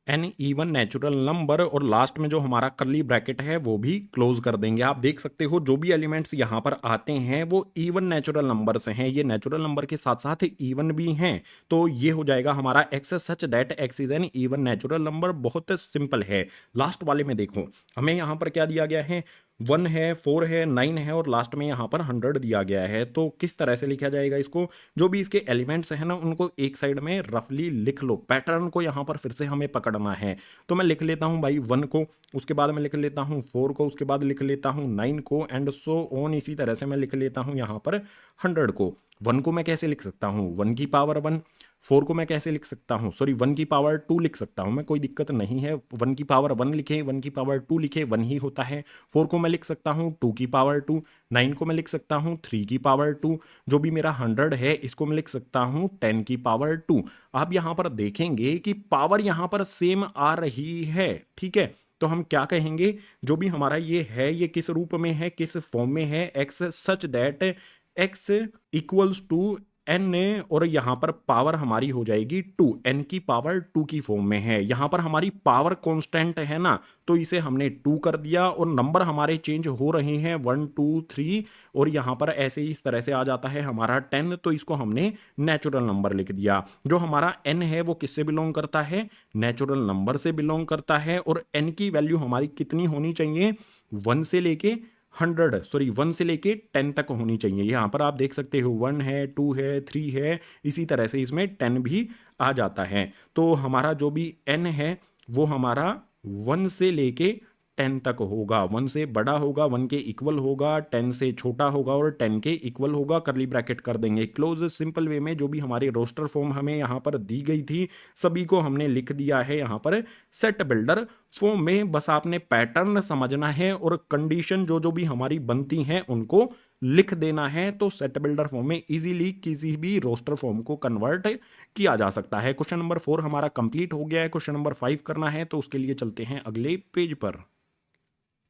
an even natural number और लास्ट में जो हमारा कर्ली ब्रैकेट है वो भी क्लोज कर देंगे। आप देख सकते हो जो भी एलिमेंट्स यहाँ पर आते हैं वो इवन नेचुरल नंबर से हैं, ये नेचुरल नंबर के साथ साथ इवन भी हैं। तो ये हो जाएगा हमारा x such that x is N even natural number. बहुत सिंपल है। लास्ट वाले में देखो हमें यहाँ पर क्या दिया गया है, 1 है, 4 है, 9 है और लास्ट में यहाँ पर 100 दिया गया है। तो किस तरह से लिखा जाएगा इसको, जो भी इसके एलिमेंट्स हैं ना उनको एक साइड में रफली लिख लो। पैटर्न को यहाँ पर फिर से हमें पकड़ना है। तो मैं लिख लेता हूँ भाई 1 को, उसके बाद मैं लिख लेता हूँ 4 को, उसके बाद लिख लेता हूँ 9 को एंड सो ऑन। इसी तरह से मैं लिख लेता हूँ यहाँ पर 100 को। 1 को मैं कैसे लिख सकता हूँ, 1 की पावर 1। 4 को मैं कैसे लिख सकता हूँ, सॉरी 1 की पावर 2 लिख सकता हूँ मैं, कोई दिक्कत नहीं है। 1 की पावर 1 लिखे, 1 की पावर 2 लिखे, 1 ही होता है। 4 को मैं लिख सकता हूँ 2 की पावर 2। 9 को मैं लिख सकता हूँ 3 की पावर 2। जो भी मेरा 100 है इसको मैं लिख सकता हूँ 10 की पावर 2। आप यहाँ पर देखेंगे कि पावर यहाँ पर सेम आ रही है, ठीक है। तो हम क्या कहेंगे, जो भी हमारा ये है ये किस रूप में है, किस फॉर्म में है, x such that x equals to n, और यहां पर पावर हमारी हो जाएगी 2, एन की पावर 2 की फॉर्म में है। यहां पर हमारी पावर कांस्टेंट है ना, तो इसे हमने 2 कर दिया और नंबर हमारे चेंज हो रहे हैं 1 2 3, और यहां पर ऐसे ही इस तरह से आ जाता है हमारा 10। तो इसको हमने नेचुरल नंबर लिख दिया। जो हमारा एन है वो किससे बिलोंग करता है, नेचुरल नंबर से बिलोंग करता है। और एन की वैल्यू हमारी कितनी होनी चाहिए, 1 से लेके 1 से लेके 10 तक होनी चाहिए। यहाँ पर आप देख सकते हो 1 है, 2 है, 3 है, इसी तरह से इसमें 10 भी आ जाता है। तो हमारा जो भी n है वो हमारा 1 से लेके 10 तक होगा। 1 से बड़ा होगा, 1 के इक्वल होगा, 10 से छोटा होगा और 10 के इक्वल होगा। कर्ली ब्रैकेट कर देंगे क्लोज। सिंपल वे में जो भी हमारे रोस्टर फॉर्म हमें यहाँ पर दी गई थी सभी को हमने लिख दिया है यहाँ पर सेट बिल्डर फॉर्म में। बस आपने पैटर्न समझना है और कंडीशन जो जो भी हमारी बनती हैं उनको लिख देना है। तो सेट बिल्डर फॉर्म में इजीली किसी भी रोस्टर फॉर्म को कन्वर्ट किया जा सकता है। क्वेश्चन नंबर 4 हमारा कंप्लीट हो गया है। क्वेश्चन नंबर 5 करना है तो उसके लिए चलते हैं अगले पेज पर।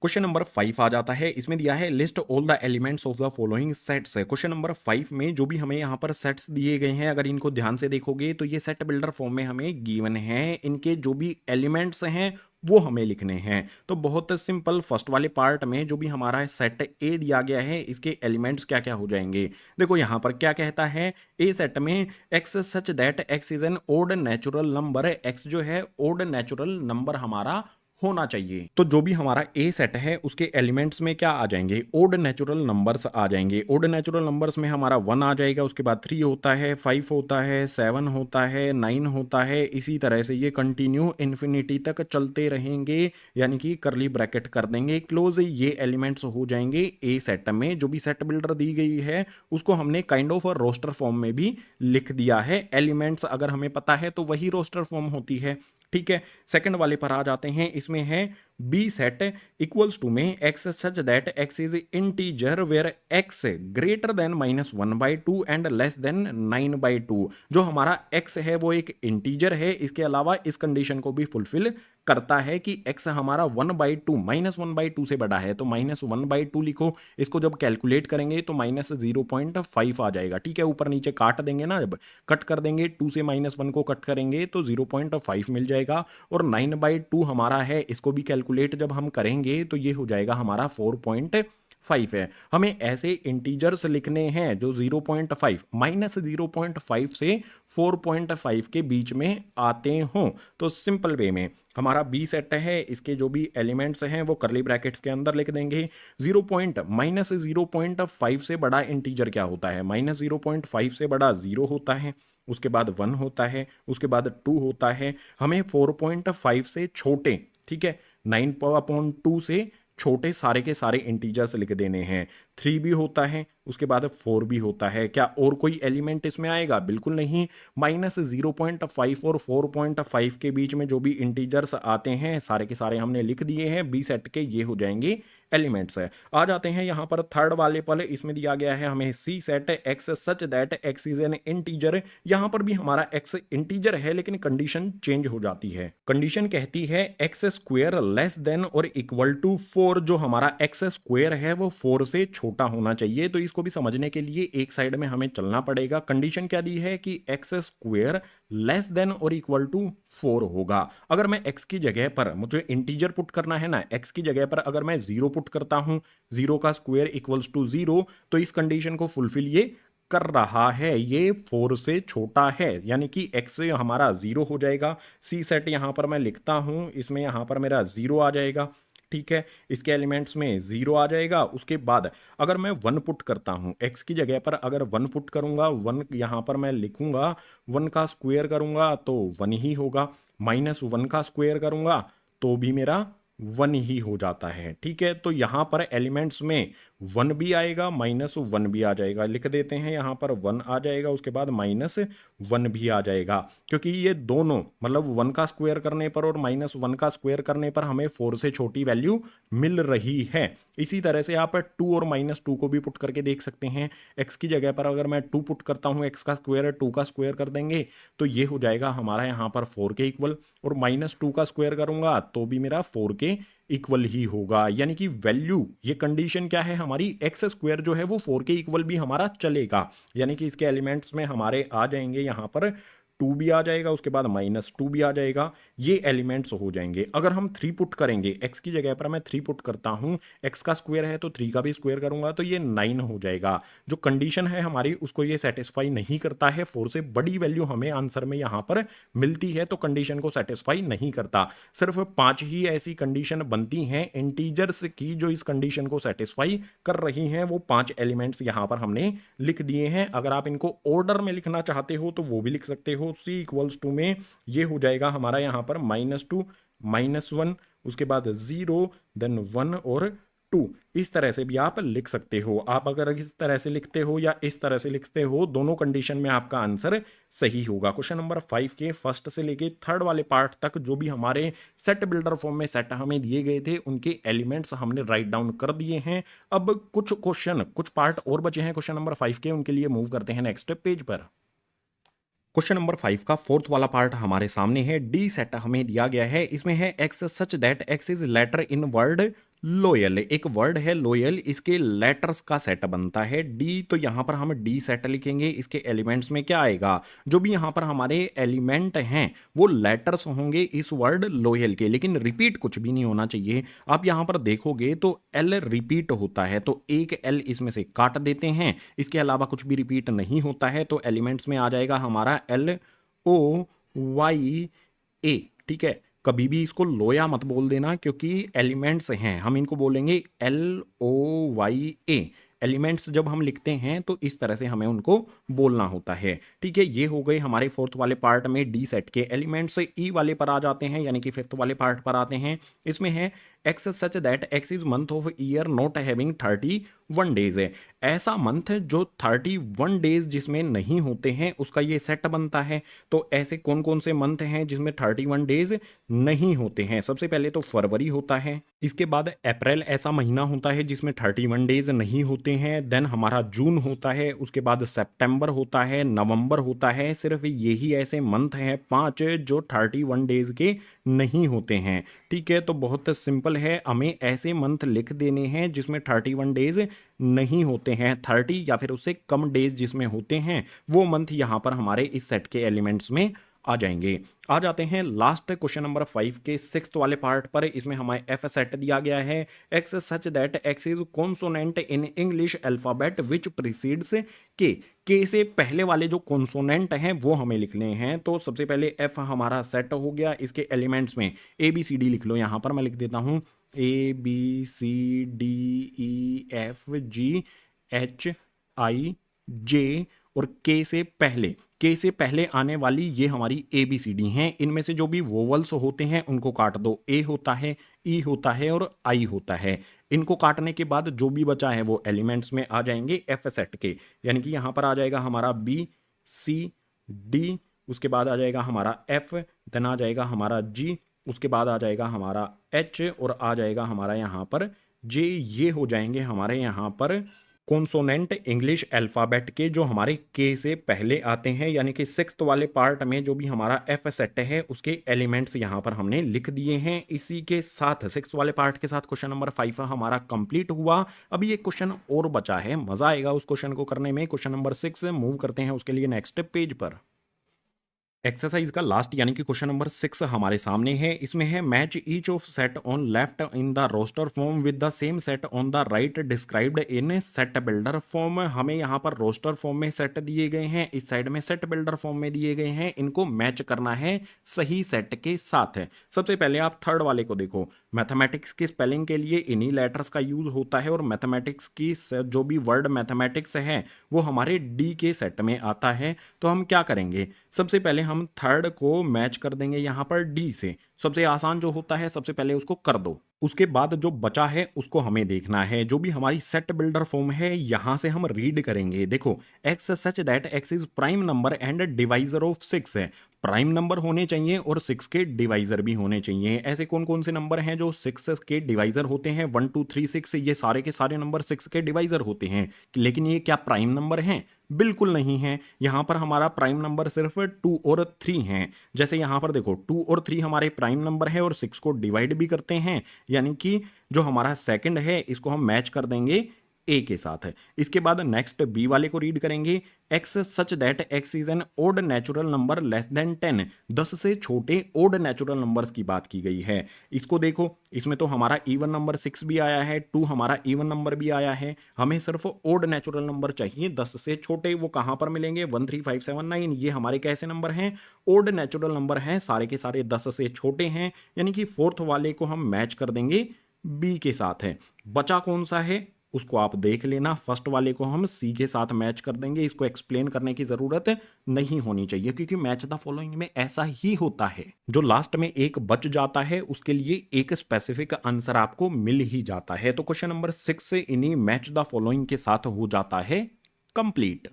क्वेश्चन नंबर 5 आ जाता है। इसमें दिया है list all the elements of the following sets. Question number 5 में जो भी हमें यहाँ पर सेट्स दिए गए हैं अगर इनको ध्यान से देखोगे तो ये सेट बिल्डर फॉर्म में हमें गिवन है। इनके जो भी एलिमेंट्स हैं वो हमें लिखने हैं। तो बहुत सिंपल, फर्स्ट वाले पार्ट में जो भी हमारा सेट ए दिया गया है इसके एलिमेंट्स क्या क्या हो जाएंगे। देखो यहाँ पर क्या कहता है, ए सेट में x such that x is an odd natural number. X जो है ओड नेचुरल नंबर हमारा होना चाहिए। तो जो भी हमारा ए सेट है उसके एलिमेंट्स में क्या आ जाएंगे, ओड नेचुरल नंबर्स आ जाएंगे। ओड नेचुरल नंबर्स में हमारा 1 आ जाएगा, उसके बाद 3 होता है, 5 होता है, 7 होता है, 9 होता है। इसी तरह से ये कंटिन्यू इन्फिनिटी तक चलते रहेंगे, यानी कि करली ब्रैकेट कर देंगे क्लोज। ये एलिमेंट्स हो जाएंगे ए सेट में। जो भी सेट बिल्डर दी गई है उसको हमने काइंड ऑफ रोस्टर फॉर्म में भी लिख दिया है। एलिमेंट्स अगर हमें पता है तो वही रोस्टर फॉर्म होती है, ठीक है। सेकंड वाले पर आ जाते हैं। इसमें है बी सेट इक्वल्स टू में x such that x is integer where x greater than -1/2 and less than 9/2। जो हमारा एक्स है वो एक इंटीजर है। इसके अलावा इस कंडीशन को भी फुलफिल करता है कि एक्स हमारा 1/2 -1/2 से बड़ा है। तो -1/2 लिखो। इसको जब कैलकुलेट करेंगे तो -0.5 आ जाएगा, ठीक है। ऊपर नीचे काट देंगे ना, जब कट कर देंगे 2 से -1 को कट करेंगे तो 0.5 मिल जाएगा। और 9/2 हमारा है, इसको भी कैलकुलेट जब हम करेंगे तो ये हो जाएगा हमारा 4.5 है। हमें ऐसे इंटीजर्स लिखने हैं जो 0.5 -0.5 से 4.5 के बीच में आते हों। तो सिंपल वे में हमारा बी सेट है, इसके जो भी एलिमेंट्स हैं वो करली ब्रैकेट्स के अंदर लिख देंगे। -0.5 से बड़ा इंटीजर क्या होता है, -0.5 से बड़ा 0 होता है, उसके बाद 1 होता है, उसके बाद 2 होता है। हमें 4.5 से छोटे, ठीक है, 9/2 से छोटे सारे के सारे इंटीजर्स लिख देने हैं। 3 भी होता है, उसके बाद 4 भी होता है। क्या और कोई एलिमेंट इसमें आएगा, बिल्कुल नहीं। -0.5 और 4.5 के बीच में जो भी इंटीजर्स आते हैं सारे के सारे हमने लिख दिए हैं। बी सेट के ये हो जाएंगे एलिमेंट्स है। आ जाते हैं यहाँ पर थर्ड वाले पर। इसमें दिया गया है हमें C set x such that x is an integer. यहाँ पर भी हमारा एक्स इंटीजर है लेकिन कंडीशन चेंज हो जाती है। कंडीशन कहती है एक्स स्क्वायर लेस देन और इक्वल टू 4। जो हमारा एक्स स्क्वायर है वो 4 से छोटा होना चाहिए। तो इस को भी समझने के लिए एक साइड में हमें चलना पड़ेगा। कंडीशन क्या दी है कि एक्स स्क्वायर लेस देन और इक्वल टू 4 होगा। अगर मैं x की जगह पर, मुझे इंटीजर पुट करना है ना, x की जगह पर अगर मैं 0 पुट करता हूं, 0 का स्क्वायर इक्वल्स टू 0, तो इस कंडीशन को फुलफिल ये कर रहा है, ये 4 से छोटा है, यानी कि x हमारा 0 हो जाएगा। सी सेट यहां पर मैं लिखता हूं, इसमें यहां पर मेरा 0 आ जाएगा, ठीक है, इसके एलिमेंट्स में 0 आ जाएगा। उसके बाद अगर मैं 1 पुट करता हूं, x की जगह पर अगर 1 पुट करूंगा, 1 यहां पर मैं लिखूंगा, 1 का स्क्वायर करूंगा तो 1 ही होगा, -1 का स्क्वायर करूंगा तो भी मेरा 1 ही हो जाता है, ठीक है। तो यहां पर एलिमेंट्स में 1 भी आएगा, -1 भी आ जाएगा, लिख देते हैं यहां पर 1 आ जाएगा, उसके बाद -1 भी आ जाएगा, क्योंकि ये दोनों मतलब 1 का स्क्वायर करने पर और -1 का स्क्वायर करने पर हमें 4 से छोटी वैल्यू मिल रही है। इसी तरह से आप 2 और -2 को भी पुट करके देख सकते हैं। x की जगह पर अगर मैं 2 पुट करता हूं, x का स्क्वायर है, 2 का स्क्वायर कर देंगे तो ये हो जाएगा हमारा यहाँ पर 4 के इक्वल, और -2 का स्क्वायर करूंगा तो भी मेरा 4 के इक्वल ही होगा। यानी कि वैल्यू, ये कंडीशन क्या है हमारी, एक्स स्क्वायर जो है वो 4 के इक्वल भी हमारा चलेगा, यानी कि इसके एलिमेंट्स में हमारे आ जाएंगे यहाँ पर 2 भी आ जाएगा, उसके बाद -2 भी आ जाएगा, ये एलिमेंट्स हो जाएंगे। अगर हम 3 पुट करेंगे, x की जगह पर मैं 3 पुट करता हूं, x का स्क्वायर है तो 3 का भी स्क्वायर करूंगा तो ये 9 हो जाएगा। जो कंडीशन है हमारी उसको ये सेटिस्फाई नहीं करता है, 4 से बड़ी वैल्यू हमें आंसर में यहां पर मिलती है तो कंडीशन को सेटिस्फाई नहीं करता। सिर्फ 5 ही ऐसी कंडीशन बनती हैं इंटीजर्स की जो इस कंडीशन को सेटिस्फाई कर रही हैं, वो 5 एलिमेंट्स यहां पर हमने लिख दिए हैं। अगर आप इनको ऑर्डर में लिखना चाहते हो तो वो भी लिख सकते हो। c इक्वल्स टू में ये हो जाएगा हमारा यहां पर -2 -1, उसके बाद 0, देन 1 और 2, इस तरह से भी आप लिख सकते हो। आप अगर इस तरह से लिखते हो या इस तरह से लिखते हो, दोनों कंडीशन में आपका आंसर सही होगा। क्वेश्चन नंबर 5 के फर्स्ट से लेके थर्ड वाले पार्ट तक जो भी हमारे सेट बिल्डर फॉर्म में सेट हमें दिए गए थे उनके एलिमेंट्स हमने राइट डाउन कर दिए हैं। अब कुछ क्वेश्चन, कुछ पार्ट और बचे हैं क्वेश्चन नंबर 5 के, उनके लिए मूव करते हैं नेक्स्ट पेज पर। क्वेश्चन नंबर 5 का फोर्थ वाला पार्ट हमारे सामने है। डी सेट हमें दिया गया है, इसमें है x such that x is letter in word loyal. एक वर्ड है लोयल, इसके लेटर्स का सेट बनता है डी, तो यहां पर हम डी सेट लिखेंगे। इसके एलिमेंट्स में क्या आएगा, जो भी यहां पर हमारे एलिमेंट हैं वो लेटर्स होंगे इस वर्ड लोयल के, लेकिन रिपीट कुछ भी नहीं होना चाहिए। आप यहां पर देखोगे तो एल रिपीट होता है, तो एक एल इसमें से काट देते हैं, इसके अलावा कुछ भी रिपीट नहीं होता है, तो एलिमेंट्स में आ जाएगा हमारा LOYA, ठीक है। कभी भी इसको लोया मत बोल देना क्योंकि एलिमेंट्स हैं, हम इनको बोलेंगे LOYA। एलिमेंट्स जब हम लिखते हैं तो इस तरह से हमें उनको बोलना होता है, ठीक है। ये हो गए हमारे फोर्थ वाले पार्ट में डी सेट के एलिमेंट्स। ई वाले पर आ जाते हैं, यानी कि फिफ्थ वाले पार्ट पर आते हैं। इसमें है x such that x is month of year not having 31 days है। ऐसा मंथ जो 31 डेज जिसमें नहीं होते हैं उसका ये सेट बनता है। तो ऐसे कौन कौन से मंथ हैं जिसमें 31 डेज नहीं होते हैं? सबसे पहले तो फरवरी होता है, इसके बाद अप्रैल ऐसा महीना होता है जिसमें 31 डेज नहीं होते हैं, देन हमारा जून होता है, उसके बाद सितंबर होता है, नवंबर होता है। सिर्फ यही ऐसे मंथ हैं 5 जो 31 डेज के नहीं होते हैं, ठीक है। तो बहुत सिंपल है, हमें ऐसे मंथ लिख देने हैं जिसमें 31 डेज नहीं होते हैं। 30 या फिर उससे कम डेज जिसमें होते हैं वो मंथ यहां पर हमारे इस सेट के एलिमेंट्स में आ जाएंगे। आ जाते हैं लास्ट क्वेश्चन नंबर 5 के सिक्स्थ वाले पार्ट पर। इसमें हमारे एफ सेट दिया गया है, x such that x is consonant in English alphabet which precedes के से पहले वाले जो कॉन्सोनेंट हैं वो हमें लिखने हैं। तो सबसे पहले एफ हमारा सेट हो गया, इसके एलिमेंट्स में ABCD लिख लो, यहां पर मैं लिख देता हूं ABCDEFGHIJ, और के से पहले आने वाली ये हमारी ABCD हैं। इनमें से जो भी वोवल्स होते हैं उनको काट दो, A होता है, E होता है और I होता है। इनको काटने के बाद जो भी बचा है वो एलिमेंट्स में आ जाएंगे एफ सेट के, यानी कि यहां पर आ जाएगा हमारा BCD, उसके बाद आ जाएगा हमारा F, देन आ जाएगा हमारा G, उसके बाद आ जाएगा हमारा H और आ जाएगा हमारा यहाँ पर J। ये हो जाएंगे हमारे यहाँ पर कॉन्सोनेंट इंग्लिश अल्फ़ाबेट के जो हमारे के से पहले आते हैं, यानी कि सिक्स्थ वाले पार्ट में जो भी हमारा एफ सेट है उसके एलिमेंट्स यहाँ पर हमने लिख दिए हैं। इसी के साथ सिक्स्थ वाले पार्ट के साथ क्वेश्चन नंबर 5 हमारा कंप्लीट हुआ। अभी एक क्वेश्चन और बचा है, मजा आएगा उस क्वेश्चन को करने में। क्वेश्चन नंबर 6 मूव करते हैं उसके लिए नेक्स्ट पेज पर। एक्सरसाइज का लास्ट यानी कि क्वेश्चन नंबर 6 हमारे सामने है। इसमें है match each of set on left in the roster form with the same set on the right described in set builder form. हमें यहाँ पर रोस्टर फॉर्म में सेट दिए गए हैं, इस साइड में सेट बिल्डर फॉर्म में दिए गए हैं, इनको मैच करना है सही सेट के साथ है। सबसे पहले आप थर्ड वाले को देखो। मैथमेटिक्स की स्पेलिंग के लिए इन्हीं लेटर्स का यूज होता है और मैथमेटिक्स की जो भी वर्ड मैथमेटिक्स है वो हमारे डी के सेट में आता है। तो हम क्या करेंगे, सबसे पहले हम थर्ड को मैच कर देंगे यहां पर डी से। सबसे आसान जो होता है सबसे पहले उसको कर दो, उसके बाद जो बचा है उसको हमें देखना है। जो भी हमारी सेट बिल्डर फॉर्म है यहां से हम रीड करेंगे। देखो, x such that x is prime number and divisor of 6 है। प्राइम नंबर होने चाहिए और 6 के डिवाइजर भी होने चाहिए। ऐसे कौन कौन से नंबर हैं जो 6 के डिवाइजर होते हैं? 1 2 3 6, ये सारे के सारे नंबर 6 के डिवाइजर होते हैं। लेकिन ये क्या प्राइम नंबर हैं? बिल्कुल नहीं है। यहां पर हमारा प्राइम नंबर सिर्फ 2 और 3 हैं। जैसे यहां पर देखो 2 और 3 हमारे प्राइम नंबर है और 6 को डिवाइड भी करते हैं, यानी कि जो हमारा सेकंड है इसको हम मैच कर देंगे ए के साथ है। इसके बाद नेक्स्ट बी वाले को रीड करेंगे। X such that x is an odd natural number less than 10। 10 से छोटे ओड नेचुरल नंबर्स की बात की गई है। इसको देखो, इसमें तो हमारा इवन नंबर 6 भी आया है, 2 हमारा इवन नंबर भी आया है। हमें सिर्फ ओड नेचुरल नंबर चाहिए 10 से छोटे। वो कहां पर मिलेंगे? 1 3 5 7 9। ये हमारे कैसे नंबर हैं? ओड नेचुरल नंबर हैं, सारे के सारे 10 से छोटे हैं, यानी कि फोर्थ वाले को हम मैच कर देंगे बी के साथ है। बचा कौन सा है उसको आप देख लेना। फर्स्ट वाले को हम सी के साथ मैच कर देंगे। इसको एक्सप्लेन करने की जरूरत नहीं होनी चाहिए क्योंकि मैच द फॉलोइंग में ऐसा ही होता है। जो लास्ट में एक बच जाता है उसके लिए एक स्पेसिफिक आंसर आपको मिल ही जाता है। तो क्वेश्चन नंबर 6 से इन्हीं मैच द फॉलोइंग के साथ हो जाता है कंप्लीट।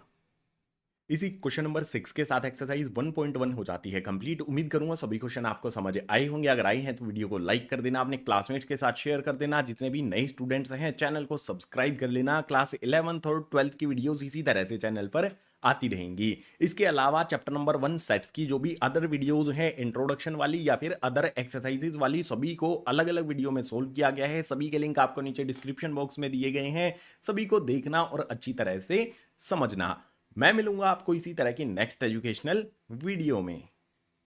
इसी क्वेश्चन नंबर 6 के साथ एक्सरसाइज 1.1 हो जाती है कंप्लीट। उम्मीद करूंगा सभी क्वेश्चन आपको समझ आए होंगे। अगर आए हैं तो वीडियो को लाइक कर देना, अपने क्लासमेट्स के साथ शेयर कर देना। जितने भी नए स्टूडेंट्स हैं चैनल को सब्सक्राइब कर लेना। क्लास 11th और 12th की वीडियोस इसी तरह से चैनल पर आती रहेंगी। इसके अलावा चैप्टर नंबर 1 सेट्स की जो भी अदर वीडियोस हैं, इंट्रोडक्शन वाली या फिर अदर एक्सरसाइजेज वाली, सभी को अलग अलग वीडियो में सोल्व किया गया है। सभी के लिंक आपको नीचे डिस्क्रिप्शन बॉक्स में दिए गए हैं। सभी को देखना और अच्छी तरह से समझना। मैं मिलूंगा आपको इसी तरह की नेक्स्ट एजुकेशनल वीडियो में।